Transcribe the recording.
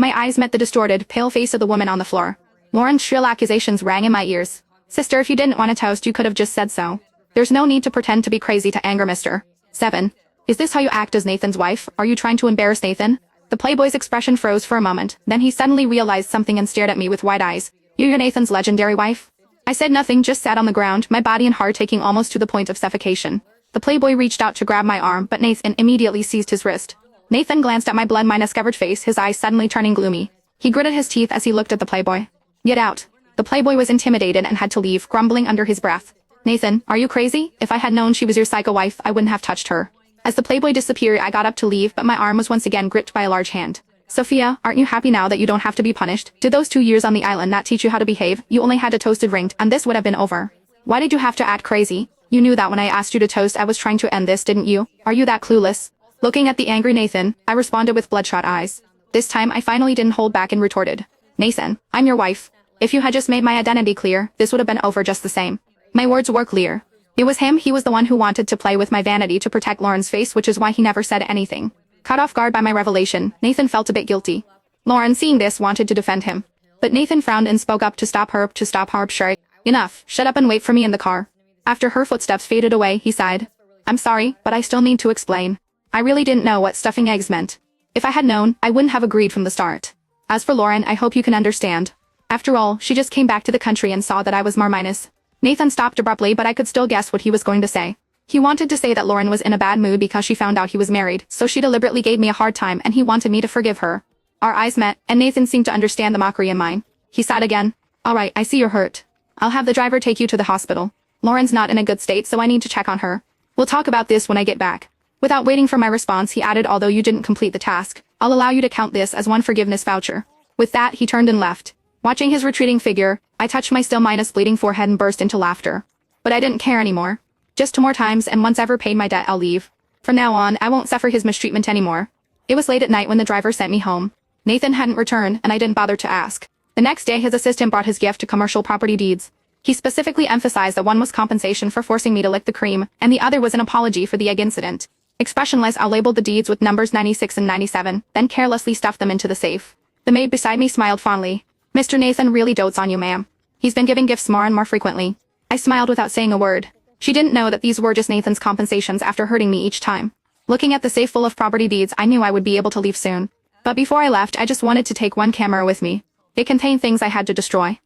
My eyes met the distorted, pale face of the woman on the floor. Lauren's shrill accusations rang in my ears. Sister, if you didn't want a toast, you could have just said so. There's no need to pretend to be crazy to anger Mr. 7. Is this how you act as Nathan's wife? Are you trying to embarrass Nathan? The playboy's expression froze for a moment, then he suddenly realized something and stared at me with wide eyes. You're Nathan's legendary wife? I said nothing, just sat on the ground, my body and heart aching almost to the point of suffocation. The playboy reached out to grab my arm, but Nathan immediately seized his wrist. Nathan glanced at my blood-covered face, his eyes suddenly turning gloomy. He gritted his teeth as he looked at the playboy. Get out. The playboy was intimidated and had to leave, grumbling under his breath. Nathan, are you crazy? If I had known she was your psycho wife, I wouldn't have touched her. As the playboy disappeared, I got up to leave, but my arm was once again gripped by a large hand. Sophia, aren't you happy now that you don't have to be punished? Did those 2 years on the island not teach you how to behave? You only had a toasted ring, and this would have been over. Why did you have to act crazy? You knew that when I asked you to toast I was trying to end this, didn't you? Are you that clueless? Looking at the angry Nathan, I responded with bloodshot eyes. This time I finally didn't hold back and retorted. Nathan, I'm your wife. If you had just made my identity clear, this would have been over just the same. My words were clear. It was him, he was the one who wanted to play with my vanity to protect Lauren's face, which is why he never said anything. Caught off guard by my revelation, Nathan felt a bit guilty. Lauren, seeing this, wanted to defend him. But Nathan frowned and spoke up to stop her. Sure. Enough, shut up and wait for me in the car. After her footsteps faded away, he sighed. I'm sorry, but I still need to explain. I really didn't know what stuffing eggs meant. If I had known, I wouldn't have agreed from the start. As for Lauren, I hope you can understand. After all, she just came back to the country and saw that I was Marminus. Nathan stopped abruptly, but I could still guess what he was going to say. He wanted to say that Lauren was in a bad mood because she found out he was married, so she deliberately gave me a hard time and he wanted me to forgive her. Our eyes met, and Nathan seemed to understand the mockery in mine. He sighed again. Alright, I see you're hurt. I'll have the driver take you to the hospital. Lauren's not in a good state, so I need to check on her. We'll talk about this when I get back. Without waiting for my response, he added, although you didn't complete the task, I'll allow you to count this as one forgiveness voucher. With that, he turned and left. Watching his retreating figure, I touched my still bleeding forehead and burst into laughter. But I didn't care anymore. Just 2 more times, and once I've paid my debt, I'll leave. From now on, I won't suffer his mistreatment anymore. It was late at night when the driver sent me home. Nathan hadn't returned, and I didn't bother to ask. The next day, his assistant brought his gift to commercial property deeds. He specifically emphasized that one was compensation for forcing me to lick the cream, and the other was an apology for the egg incident. Expressionless, I labeled the deeds with numbers 96 and 97, then carelessly stuffed them into the safe. The maid beside me smiled fondly. Mr. Nathan really dotes on you, ma'am. He's been giving gifts more and more frequently. I smiled without saying a word. She didn't know that these were just Nathan's compensations after hurting me each time. Looking at the safe full of property deeds, I knew I would be able to leave soon. But before I left, I just wanted to take one camera with me. It contained things I had to destroy.